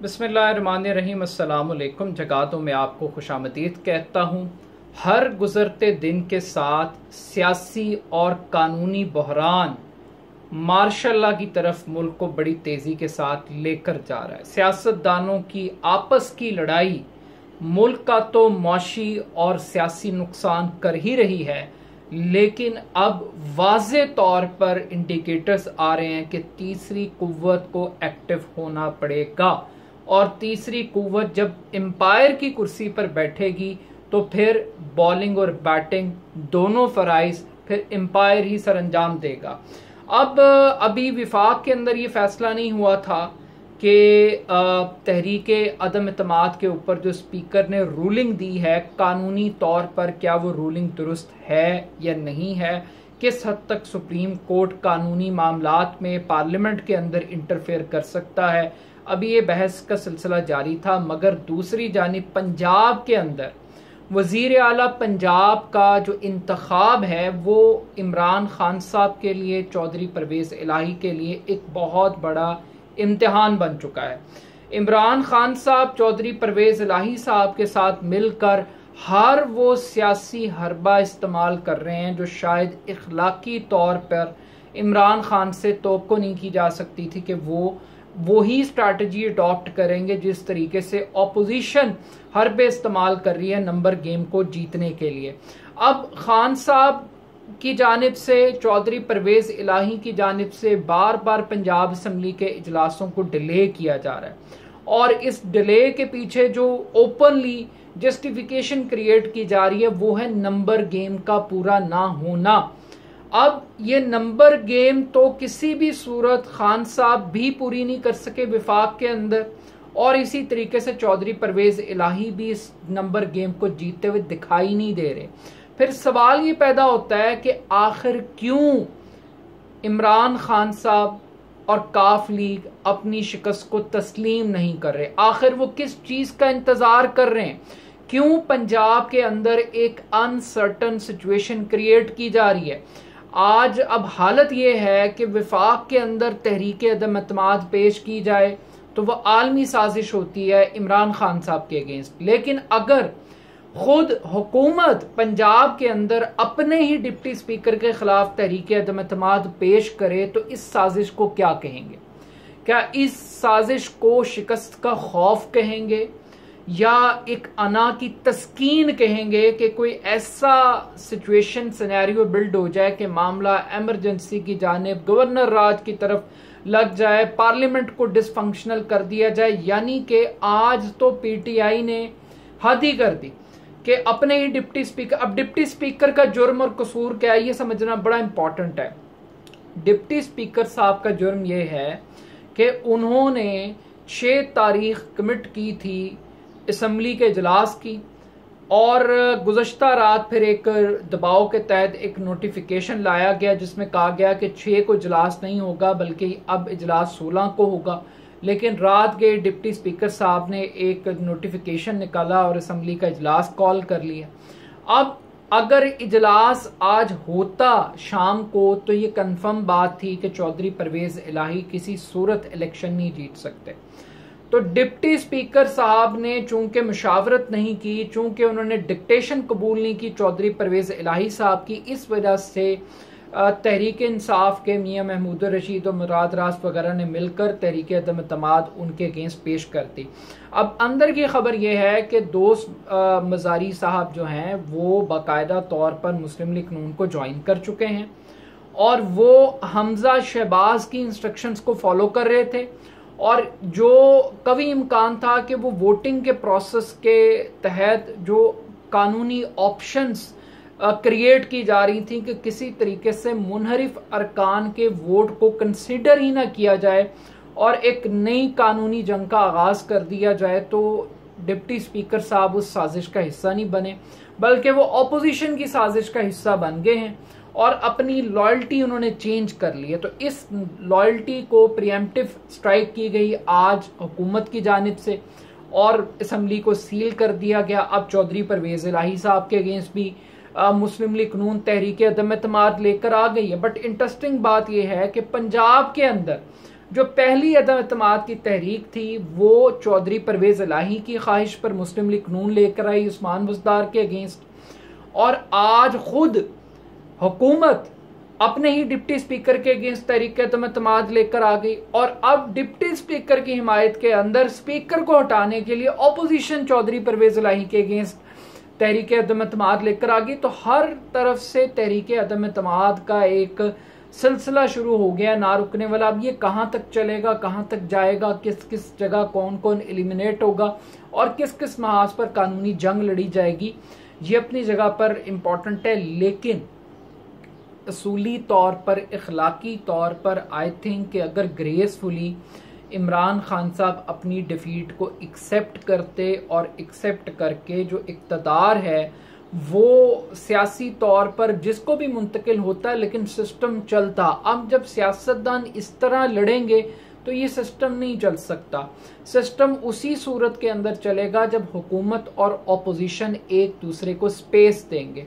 बिस्मिल्लाहिर्रहमानिर्रहीम। अस्सलामुअलैकुम। जगातों में आपको खुशामदीद कहता हूँ। हर गुजरते दिन के साथ सियासी और कानूनी बहरान मार्शल लॉ की तरफ मुल्क को बड़ी तेज़ी के साथ लेकर जा रहा है। सियासतदानों की आपस की लड़ाई मुल्क का तो मौशी और सियासी नुकसान कर ही रही है, लेकिन अब वाज़े तौर पर इंडिकेटर्स आ रहे हैं कि तीसरी कुव्वत को एक्टिव होना पड़ेगा। और तीसरी कुव्वत जब एम्पायर की कुर्सी पर बैठेगी तो फिर बॉलिंग और बैटिंग दोनों फराइज फिर एम्पायर ही सरंजाम देगा। अब अभी विफाक के अंदर ये फैसला नहीं हुआ था कि तहरीके अदम इत्तेमाद के ऊपर जो स्पीकर ने रूलिंग दी है कानूनी तौर पर क्या वो रूलिंग दुरुस्त है या नहीं है, किस हद तक सुप्रीम कोर्ट कानूनी मामलात में पार्लियामेंट के अंदर इंटरफेयर कर सकता है। अभी ये बहस का सिलसिला जारी था, मगर दूसरी जानिब पंजाब के अंदर वजीर आला पंजाब का जो इंतखाब है वो इमरान खान साहब के लिए, चौधरी परवेज़ इलाही के लिए एक बहुत बड़ा इम्तिहान बन चुका है। इमरान खान साहब चौधरी परवेज़ इलाही साहब के साथ मिलकर हर वो सियासी हरबा इस्तेमाल कर रहे हैं जो शायद इखलाकी तौर पर इमरान खान से तवक्को नहीं की जा सकती थी कि वो ही स्ट्रैटेजी अडॉप्ट करेंगे जिस तरीके से ऑपोजिशन हरबे इस्तेमाल कर रही है नंबर गेम को जीतने के लिए। अब खान साहब की जानिब से, चौधरी परवेज़ इलाही की जानिब से बार बार पंजाब असम्बली के इजलासों को डिले किया जा रहा है और इस डिले के पीछे जो ओपनली जस्टिफिकेशन क्रिएट की जा रही है वो है नंबर गेम का पूरा ना होना। अब ये नंबर गेम तो किसी भी सूरत खान साहब भी पूरी नहीं कर सके विफाक के अंदर, और इसी तरीके से चौधरी परवेज़ इलाही भी इस नंबर गेम को जीतते हुए दिखाई नहीं दे रहे। फिर सवाल ये पैदा होता है कि आखिर क्यों इमरान खान साहब और काफ लीग अपनी शिकस्त को तस्लीम नहीं कर रहे, आखिर वो किस चीज का इंतजार कर रहे हैं, क्यों पंजाब के अंदर एक अनसर्टन सिचुएशन क्रिएट की जा रही है। आज अब हालत ये है कि विफाक के अंदर तहरीके अदम इत्तेमाद पेश की जाए तो वह आलमी साजिश होती है इमरान खान साहब के अगेंस्ट, लेकिन अगर खुद हुकूमत पंजाब के अंदर अपने ही डिप्टी स्पीकर के खिलाफ तहरीके अदम इत्तेमाद पेश करे तो इस साजिश को क्या कहेंगे? क्या इस साजिश को शिकस्त का खौफ कहेंगे या एक अना की तस्कीन कहेंगे कि कोई ऐसा सिचुएशन सिनेरियो बिल्ड हो जाए कि मामला एमरजेंसी की जानिब गवर्नर राज की तरफ लग जाए, पार्लियामेंट को डिसफंक्शनल कर दिया जाए। यानी कि आज तो पीटीआई ने हद ही कर दी कि अपने ही डिप्टी स्पीकर, अब डिप्टी स्पीकर का जुर्म और कसूर क्या है ये समझना बड़ा इंपॉर्टेंट है। डिप्टी स्पीकर साहब का जुर्म ये है कि उन्होंने 6 तारीख कमिट की थी असम्बली के इजलास की और गुज़श्ता रात फिर एक दबाव के तहत एक नोटिफिकेशन लाया गया जिसमें कहा गया कि 6 को इजलास नहीं होगा बल्कि अब इजलास 16 को होगा। लेकिन रात के डिप्टी स्पीकर साहब ने एक नोटिफिकेशन निकाला और असम्बली का इजलास कॉल कर लिया। अब अगर इजलास आज होता शाम को तो ये कंफर्म बात थी कि चौधरी परवेज़ इलाही किसी सूरत इलेक्शन नहीं जीत सकते। तो डिप्टी स्पीकर साहब ने चूंकि मुशावरत नहीं की, चूंकि उन्होंने डिक्टेशन कबूल नहीं की चौधरी परवेज़ इलाही साहब की, इस वजह से तहरीक इंसाफ के मियां महमूद रशीद और मुराद रास वगैरह ने मिलकर तहरीक अदम इत्तेमाद उनके अगेंस्ट पेश कर दी। अब अंदर की खबर यह है कि दोस्त मजारी साहब जो हैं वो बाकायदा तौर पर मुस्लिम लीग नून को ज्वाइन कर चुके हैं और वो हमजा शहबाज की इंस्ट्रक्शंस को फॉलो कर रहे थे और जो कभी इम्कान था कि वो वोटिंग के प्रोसेस के तहत जो कानूनी ऑप्शंस क्रिएट की जा रही थी कि किसी तरीके से मुनहरिफ अरकान के वोट को कंसिडर ही ना किया जाए और एक नई कानूनी जंग का आगाज कर दिया जाए, तो डिप्टी स्पीकर साहब उस साजिश का हिस्सा नहीं बने बल्कि वो ऑपोजिशन की साजिश का हिस्सा बन गए हैं और अपनी लॉयल्टी उन्होंने चेंज कर ली है। तो इस लॉयल्टी को प्रीएम्प्टिव स्ट्राइक की गई आज हुकूमत की जानिब से और असम्बली को सील कर दिया गया। अब चौधरी परवेज़ इलाही साहब के अगेंस्ट भी मुस्लिम लीग नून तहरीक अदम इत्तेमाद लेकर आ गई है। बट इंटरेस्टिंग बात यह है कि पंजाब के अंदर जो पहली अदम एतमाद की तहरीक थी वो चौधरी परवेज इलाही की ख्वाहिश पर मुस्लिम लीग नून लेकर आई उस्मान बुज़दार के अगेंस्ट, और आज खुद हुकूमत अपने ही डिप्टी स्पीकर के अगेंस्ट तहरीक अदम एतमाद लेकर आ गई, और अब डिप्टी स्पीकर की हिमायत के अंदर स्पीकर को हटाने के लिए ऑपोजिशन चौधरी परवेज इलाही के अगेंस्ट तहरीक अदम एतमाद लेकर आ गई। तो हर तरफ से तहरीक अदम एतमाद का एक सिलसिला शुरू हो गया, ना रुकने वाला। अब ये कहाँ तक चलेगा, कहाँ तक जाएगा, किस किस जगह कौन कौन एलिमिनेट होगा और किस किस महाज पर कानूनी जंग लड़ी जाएगी, ये अपनी जगह पर इम्पोर्टेंट है। लेकिन असूली तौर पर, इखलाकी तौर पर आई थिंक कि अगर ग्रेसफुली इमरान खान साहब अपनी डिफीट को एक्सेप्ट करते और एक्सेप्ट करके जो इक़्तिदार है वो सियासी तौर पर जिसको भी मुंतकिल होता है, लेकिन सिस्टम चलता। अब जब सियासतदान इस तरह लड़ेंगे तो ये सिस्टम नहीं चल सकता। सिस्टम उसी सूरत के अंदर चलेगा जब हुकूमत और ऑपोजिशन एक दूसरे को स्पेस देंगे।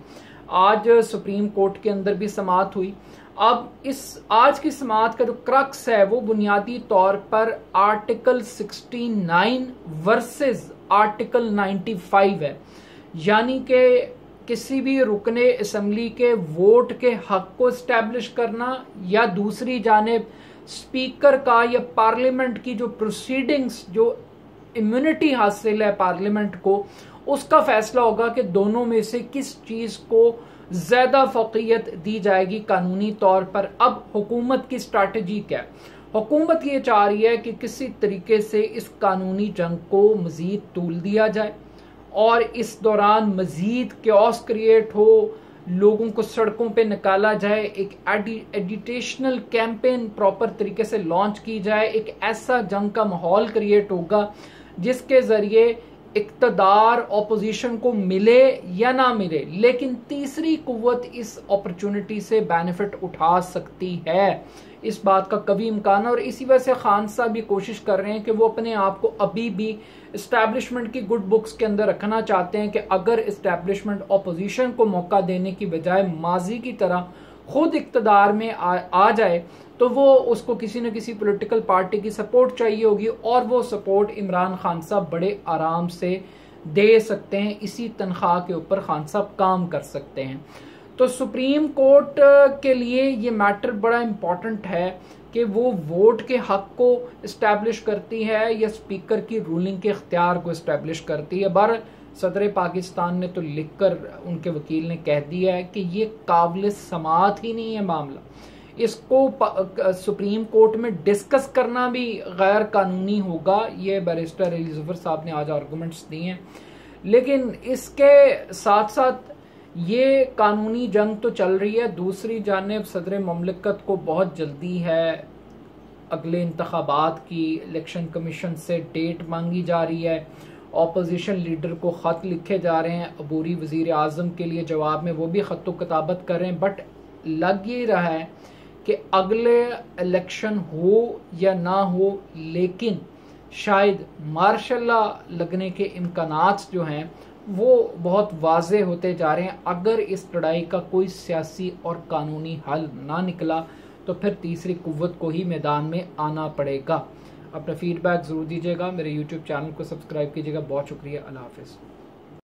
आज सुप्रीम कोर्ट के अंदर भी समाअत हुई। अब इस आज की समाअत का जो क्रक्स है वो बुनियादी तौर पर आर्टिकल 69 वर्सेस आर्टिकल 95 है, यानी कि किसी भी रुकने असम्बली के वोट के हक को इस्टेब्लिश करना, या दूसरी जानिब स्पीकर का या पार्लियामेंट की जो प्रोसीडिंग्स, जो इम्यूनिटी हासिल है पार्लियामेंट को, उसका फैसला होगा कि दोनों में से किस चीज को ज्यादा फौकियत दी जाएगी कानूनी तौर पर। अब हुकूमत की स्ट्रैटेजी क्या है? हुकूमत ये चाह रही है कि किसी तरीके से इस कानूनी जंग को मजीद तूल दिया जाए और इस दौरान मजीद क्योस क्रिएट हो, लोगों को सड़कों पे निकाला जाए, एक एडिटेशनल कैंपेन प्रॉपर तरीके से लॉन्च की जाए, एक ऐसा जंग का माहौल क्रिएट होगा जिसके जरिए इक़्तिदार ऑपोजिशन को मिले या ना मिले, लेकिन तीसरी कुव्वत इस अपॉर्चुनिटी से बेनिफिट उठा सकती है। इस बात का कभी इम्कान है, और इसी वजह से खान साहब भी कोशिश कर रहे हैं कि वो अपने आप को अभी भी इस्टेब्लिशमेंट की गुड बुक्स के अंदर रखना चाहते हैं कि अगर इस्टेब्लिशमेंट ऑपोजिशन को मौका देने की बजाय माजी की तरह खुद इक़्तिदार में आ जाए तो वो उसको किसी न किसी पॉलिटिकल पार्टी की सपोर्ट चाहिए होगी, और वो सपोर्ट इमरान खान साहब बड़े आराम से दे सकते हैं। इसी तनख्वाह के ऊपर खान साहब काम कर सकते हैं। तो सुप्रीम कोर्ट के लिए ये मैटर बड़ा इम्पोर्टेंट है कि वो वोट के हक को इस्टेब्लिश करती है या स्पीकर की रूलिंग के इख्तियार को इस्टेब्लिश करती है। बहरहाल सदर पाकिस्तान ने तो लिखकर, उनके वकील ने कह दिया है कि ये काबिल समाअत ही नहीं है मामला। इसको सुप्रीम कोर्ट में डिस्कस करना भी गैर कानूनी होगा। ये बैरिस्टर अली ज़फ़र साहब ने आज आर्गूमेंट्स दिए हैं। लेकिन इसके साथ साथ ये कानूनी जंग तो चल रही है, दूसरी जानिब सदर ममलिकत को बहुत जल्दी है अगले इंतखाबात की, इलेक्शन कमीशन से डेट मांगी जा रही है, ऑपोजिशन लीडर को ख़त लिखे जा रहे हैं, अबूरी वज़ीर आज़म के लिए जवाब में वो भी ख़त किताबत कर रहे हैं। बट लग ये रहा है कि अगले इलेक्शन हो या ना हो, लेकिन शायद मार्शल लॉ लगने के इम्कानात जो हैं वो बहुत वाज़े होते जा रहे हैं। अगर इस लड़ाई का कोई सियासी और कानूनी हल ना निकला तो फिर तीसरी कुव्वत को ही मैदान में आना पड़ेगा। अपना फीडबैक ज़रूर दीजिएगा, मेरे यूट्यूब चैनल को सब्सक्राइब कीजिएगा। बहुत शुक्रिया, अल्लाह हाफ़िज़।